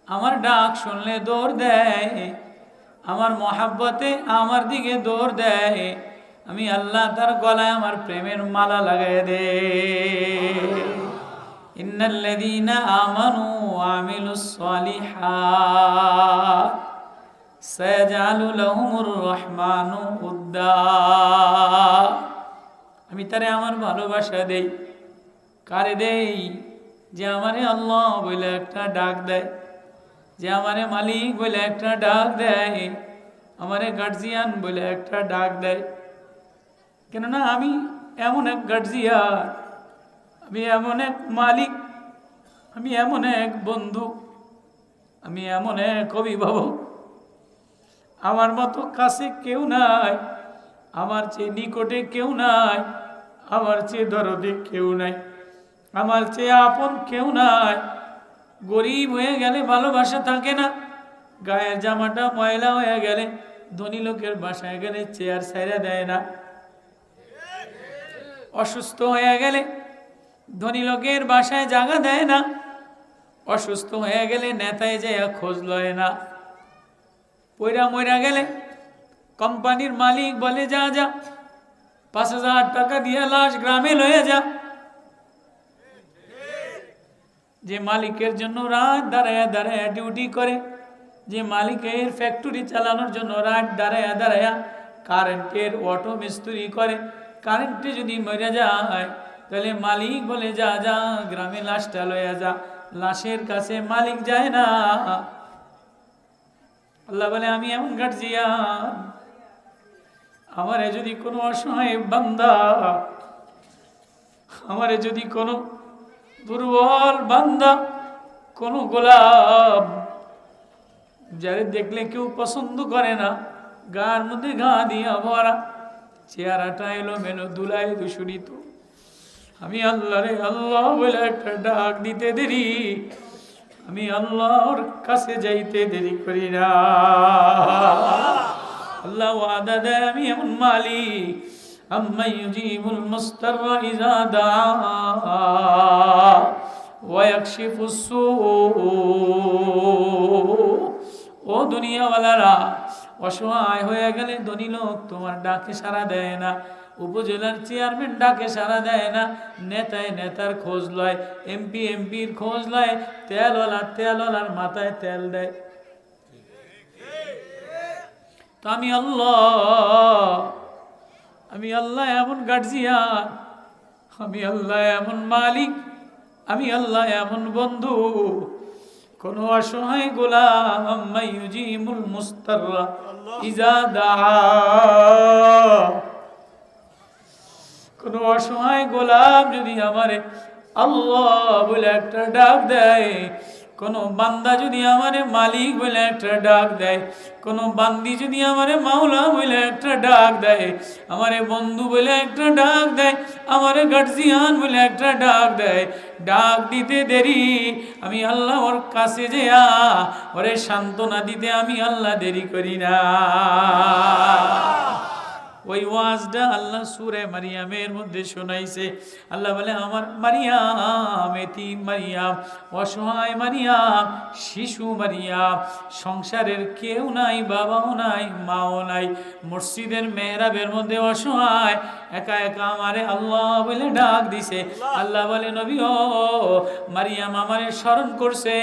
আমার ডাক শুনলে দৌড় দেয়, আমার মহাব্বতে আমার দিকে দৌড় দেয়। আমি আল্লাহ তার গলায় আমার প্রেমের মালা লাগাই দে। ইন্নাল্লাযীনা আমানু ওয়া আমিলুস সালিহাত সায়াজআলু লাহুমুর রহমানু উদ্দা। আমি তারে আমার ভালোবাসা দেই। কারে দেই? যে আমারে আল্লাহ বলে একটা ডাক দেয়, যে আমারে মালিক বলে একটা ডাক দেয়, আমারে গার্জিয়ান বলে একটা ডাক দেয়। কেননা আমি এমন এক গার্জিয়ান, আমি এমন এক মালিক, আমি এমন এক বন্ধু, আমি এমন এক অভিভাবক। আমার মতো কাছে কেউ নাই, আমার চেয়ে নিকটে কেউ নাই, আমার চেয়ে দরদে কেউ নাই, আমার চেয়ে আপন কেউ নাই। গরিব হয়ে গেলে ভালোবাসা থাকে না, গায়ের জামাটা ময়লা হয়ে গেলে ধনী লোকের বাসায় গেলে চেয়ার ছাইড়া দেয় না, অসুস্থ হয়ে গেলে ধনী লোকের বাসায় জায়গা দেয় না, অসুস্থ হয়ে গেলে নেতায় যায় খোঁজ লয় না, পয়রা ময়রা গেলে কোম্পানির মালিক বলে যা যা ৫,০০০ টাকা দিয়ে লাশ গ্রামে লয়ে যা। যে মালিকের জন্য রাত দাঁড়ায়া দাঁড়ায়া ডিউটি করে, যে মালিকের ফ্যাক্টরি চালানোর জন্য রাত দাঁড়ায়া দাঁড়ায়া কারেন্টের অটো মিস্ত্রি করে, কারেন্টে যদি মরে যায় তাহলে মালিক বলে যা যা গ্রামে লাশটা লইয়া যা। লাশের কাছে মালিক যায় না। আল্লাহ বলে আমি এমন গার্জিয়ান, আমারে যদি কোনো অসহায় বান্দা, আমারে যদি কোনো দুর্বল বান্দা, কোনো গোলাম যারে দেখলে কেউ পছন্দ করে না, গার মধ্যে ঘা দিয়া ভরা, চেহারাটা এলো মেলো দুলাই দূষণিত, আমি আল্লাহ রে আল্লাহ বলে একটা ডাক দিতে দেরি, আমি আল্লাহর কাছে যাইতে দেরি করি না। আল্লাহ ওয়াদা দেয় আমি এমন মালিক, আম্মা ইউজিবুল মুস্তাররা ইযা দাআ ওয়া ইয়াকশিফুস সূ। ও দুনিয়াওয়ালারা, অসহায় হয়ে গেলে ধনী লোক তোমার ডাকে সাড়া দেয় না, উপজেলার চেয়ারম্যান ডাকে সাড়া দেয় না, নেতায় নেতার খোঁজ লয়, এমপি এমপির খোঁজ লয়, তেলওয়ালার মাথায় তেল দেয়। তো আমি আল্লাহ এমন গার্জিয়ান, আমি আল্লাহ এমন মালিক, আমি আল্লাহ এমন বন্ধু। কোন অসহায় গোলাম আম্মা ইউজিমুল মুস্তাররা ইযা দাআ, কোন অসহায় গোলাম যদি আমারে আল্লাহ বলে একটা ডাক দেয়, কোন বান্দা যদি আমারে মালিক বলে একটা ডাক দেয়, কোন বান্দি যদি আমারে মাওলা বলে একটা ডাক দেয়, আমারে বন্ধু বলে একটা ডাক দেয়, আমারে গার্জিয়ান বলে একটা ডাক দেয়, ডাক দিতে দেরি, আমি আল্লাহ ওর কাছে যেয়া ওরে সান্ত্বনা দিতে আমি আল্লাহ দেরি করি না। ওই ওয়াজটা আল্লাহ সূরা মারিয়ামের মধ্যে শোনাইছে। আল্লাহ বলে আমার মারিয়াম, এতিম মারিয়াম, অসহায় মারিয়াম, শিশু মারিয়াম, সংসারের কেউ নাই, বাবাও নাই, মাও নাই, মসজিদের মেহরাবের মধ্যে অসহায় একা একা আমারে আল্লাহ বলে ডাক দিছে। আল্লাহ বলে নবী ও মারিয়াম আমারে স্মরণ করছে,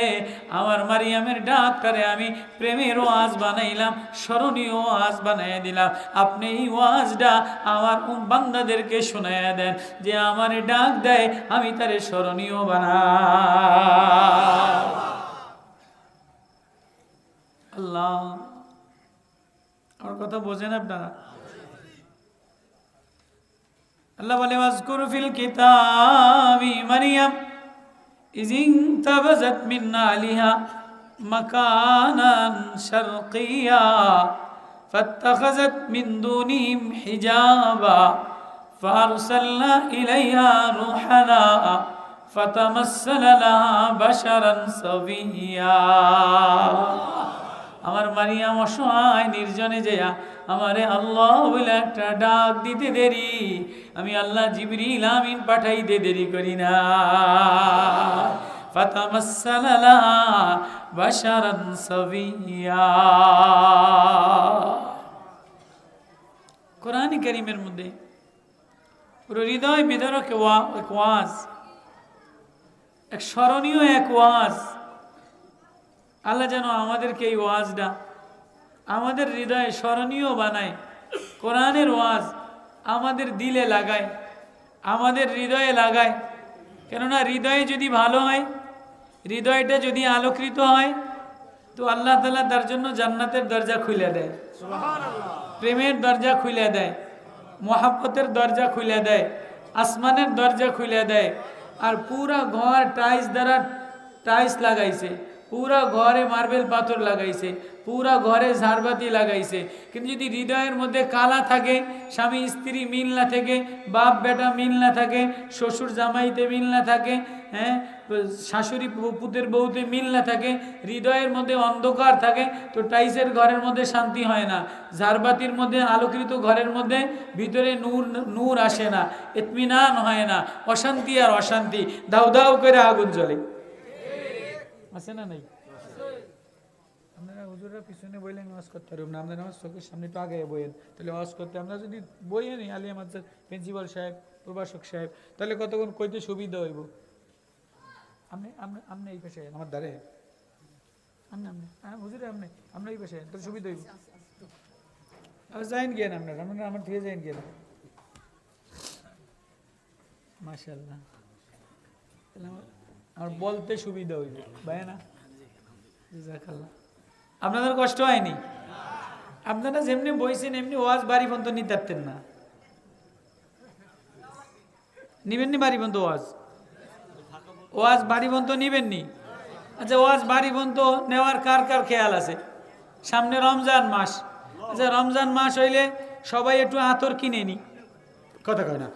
আমার মারিয়ামের ডাকটারে আমি প্রেমের ওয়াজ বানাইলাম, স্মরণীয় ওয়াজ বানাই দিলাম। আপনি এই ওয়াজটা আমার বান্দাদেরকে শোনায়া দেন, যে আমারে ডাক দেয় আমি তারে স্মরণীয় বানাই। আল্লাহ, আমার কথা বোঝেন আপনারা? আল্লাহ বলে ওয়াজকুর ফিল কিতাবি মারিয়াম ইয ইনতাবাযাত মিন আলিহা মাকানান শারকিয়্যা ফাত্তাখাযাত মিন দুনিহিম হিজাবা ফারসালনা ইলাইহা রূহানা ফাতামাসসালা লাহা বাশারান সাবিয়্যা। আমার মারিয়াম অসহায় নির্জনে যেয়া আমারে আল্লাহ বলে একটা ডাক দিতে দেরি, আমি আল্লাহ জিবরিল আমিন পাঠাইতে দেরি করি না। ফাতামাসসালা লাহা বাশারান সাবিয়্যা। কোরআন কারীমের মধ্যে পুরো হৃদয় বিদারক এক ওয়াজ, এক স্মরণীয় এক ওয়াজ। আল্লাহ যেন আমাদেরকে এই ওয়াজটা আমাদের হৃদয়ে স্মরণীয় বানায়। কোরআনের ওয়াজ আমাদের দিলে লাগায়, আমাদের হৃদয়ে লাগায়। কেননা হৃদয়ে যদি ভালো হয়, হৃদয়টা যদি আলোকিত হয়, তো আল্লাহ তাআলা তার জন্য জান্নাতের দরজা খুলে দেয়, প্রেমের দরজা খুলে দেয়, মহাব্বতের দরজা খুলে দেয়, আসমানের দরজা খুলে দেয়। আর পুরা ঘর টাইলস দ্বারা টাইলস লাগাইছে, পুরা ঘরে মার্বেল পাথর লাগাইছে, পুরা ঘরে ঝাড়বাতি লাগাইছে, কিন্তু যদি হৃদয়ের মধ্যে কালা থাকে, স্বামী স্ত্রী মিল না থাকে, বাপ বেটা মিল না থাকে, শ্বশুর জামাইতে মিল না থাকে, হ্যাঁ, শাশুড়ি পুতের বউতে মিল না থাকে, হৃদয়ের মধ্যে অন্ধকার থাকে, তো টাইসের ঘরের মধ্যে শান্তি হয় না, ঝাড়বাতির মধ্যে আলোকিত ঘরের মধ্যে ভিতরে নূর আসে না, ইতমিনান হয় না, অশান্তি আর অশান্তি, দাউ দাউ করে আগুন জ্বলে। আছে না নাই? আপনারা হুজুররা পিছনে বইলেন ওয়াজ করতে পারবেন না, আপনারা আমার চোখের সামনে একটু আগে বইয়েন, তাহলে ওয়াজ করতে। আমরা যদি বইয়ে নিই আলিয়া মাদ্রাসার প্রিন্সিপাল সাহেব, প্রভাষক সাহেব, তাহলে কতক্ষণ কইতে সুবিধা হইব। আপনি এই পাশে আমার দ্বারে আপনি হুজুরে আপনি এই পাশে তাহলে সুবিধা হইব। যাইন গিয়ে না আপনারা আমার থেকে যাইন গিয়ে না। মাশাআল্লাহ, তাহলে আমার বলতে সুবিধা হইবে ভাই না। জাযাকাল্লাহ। আপনাদের কষ্ট হয়নি? আপনারা যেমনি বইছেন এমনি ওয়াজ বাড়ি পর্যন্ত নিতে পারতেন না? নিবেননি বাড়ি পর্যন্ত ওয়াজ বাড়ি পর্যন্ত নিবেননি? আচ্ছা, ওয়াজ বাড়ি পর্যন্ত নেওয়ার কার কার খেয়াল আছে? সামনে রমজান মাস। আচ্ছা, রমজান মাস হইলে সবাই একটু আতর কিনে নি, কথা কয় না?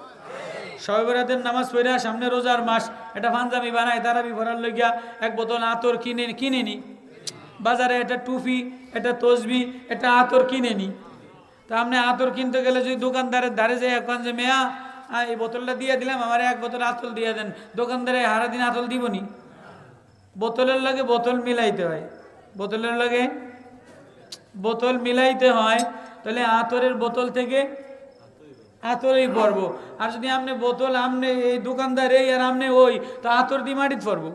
শবে বরাতের নামাজ পড়া, সামনে রোজার মাস, এটা পাঞ্জাবি বানায় তারাবি ভরার লইয়া এক বোতল আতর কিনে নি। বাজারে এটা টুপি, এটা তসবি, এটা আতর কিনে নি। তা আপনি আতর কিনতে গেলে যদি দোকানদারের ধারে যাই এখন যে মেয়া এই বোতলটা দিয়ে দিলাম, আমার এক বোতল আতল দিয়ে দেন, দোকানদারে হারা দিন আতল দিবনি? বোতলের লাগে বোতল মিলাইতে হয়, বোতলের লাগে বোতল মিলাইতে হয়। তাহলে আতরের বোতল থেকে আতরই পরবো। আর যদি আপনি বোতল আপনি এই দোকানদার এই আর আপনি ওই, তো আতর দিয়ে মাটিতে পরবো,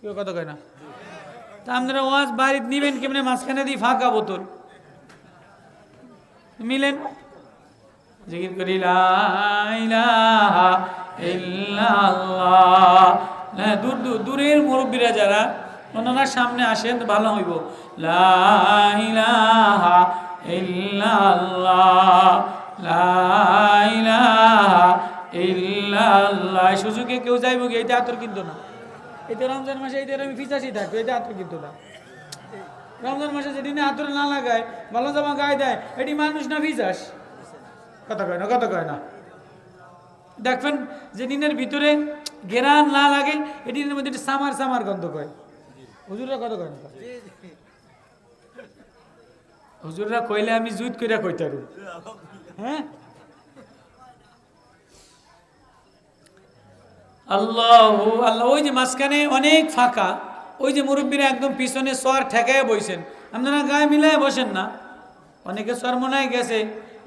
কেউ কথা কয় না? তা আপনারা ওয়াজ বাড়িতে নিবেন কেমনে? মাঝখানে দিয়ে ফাঁকা বোতল মিলেন, জিকির করি লা ইলাহা ইল্লাল্লাহ। দূরের মুরব্বীরা যারা ওনার সামনে আসেন ভালো হইব। লা ইলাহা ইল্লাল্লাহ, লা ইলাহা ইল্লাল্লাহ। সুযোগে কেউ যাইব কি? এটা আতর কিন্তু না। এটা রমজান মাসে এটা আমি ফিচাসি থাকবো, এটা আতর কিন্তু না। রমজান মাসে যেদিনে আতর না লাগায়, ভালো জামা গায়ে দেয়, এটি মানুষ না ফিচাস? কথা কয় না, কথা কয় না? দেখবেন যেদিনের ভিতরে ঘেরান না লাগে, এটির মধ্যে সামার সামার গন্ধ কয়। হুজুররা কথা কয় না? হুজুররা কইলে আমি জুত কইরা কইতে পারব। হ্যাঁ, আল্লাহু আল্লাহ। ওই যে মাঝখানে অনেক ফাঁকা, ওই যে মুরব্বীরা একদম পিছনে সর ঠেকায় বইছেন, আপনারা গায়ে মিলায় বসেন না। অনেকে সরমনায় গেছে,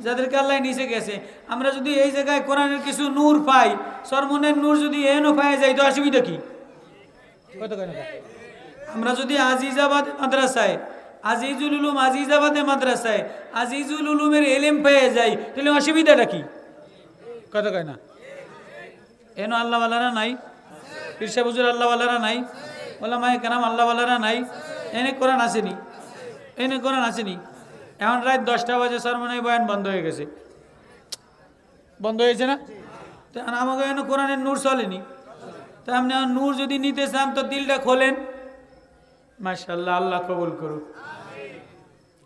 যাদেরকে আল্লাহ নিচে গেছে। আমরা যদি এই জায়গায় কোরআনের কিছু নূর পাই, সরমনের নূর যদি এনও পাই যাই, তো অসুবিধা কি? আমরা যদি আজিজাবাদ মাদ্রাসায়, আজিজুল উলুম আজিজাবাদে মাদ্রাসায় আজিজুল উলুমের এলেম পেয়ে যাই, তাহলে অসুবিধাটা কি? কথা কয় না? এন আল্লাহওয়ালারা নাই, পীরসা হুজুর আল্লাহওয়ালারা নাই, ওলামায়ে কেরাম আল্লাহওয়ালারা নাই, এনে কোরআন আসেনি, এনে কোরআন আসেনি। এখন রাত 10টা বাজে সরমনাই বয়ান বন্ধ হয়ে গেছে, বন্ধ হয়েছে না? তো আমাকে এনে কোরআনের নূর চলেনি। তা আপনি নূর যদি নিতে চান তো দিলটা খোলেন। মাশাআল্লাহ, আল্লাহ কবুল করুক।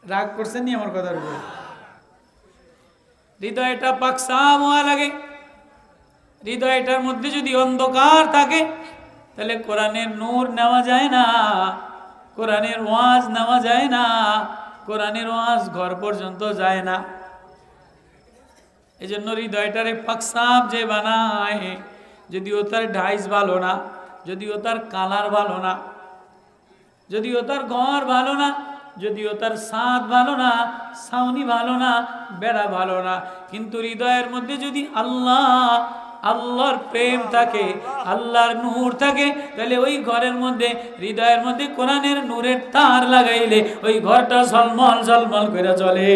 রাগ করছেন নি আমার কথার উপরে? হৃদয়টা পাকসাম হওয়া লাগে। হৃদয়টার মধ্যে যদি অন্ধকার থাকে, তাহলে কোরআনের নূর নেওয়া যায় না, কোরআনের ওয়াজ নেওয়া যায় না, কোরআনের ওয়াজ ঘর পর্যন্ত যায় না। এই জন্য হৃদয়টারে পাকসাম যে বানায়, যদিও তার ডাইস ভালো না, যদিও তার কালার ভালো না, যদিও তার ঘর ভালো না, যদিও তার ছাদ ভালো না, ছাউনি ভালো না, বেড়া ভালো না, কিন্তু হৃদয়ের মধ্যে যদি আল্লাহর প্রেম থাকে, আল্লাহর নূর থাকে, তাহলে ওই ঘরের মধ্যে, হৃদয়ের মধ্যে কোরআনের নূরের তার লাগাইলে ওই ঘরটা ঝলমল ঝলমল করে চলে।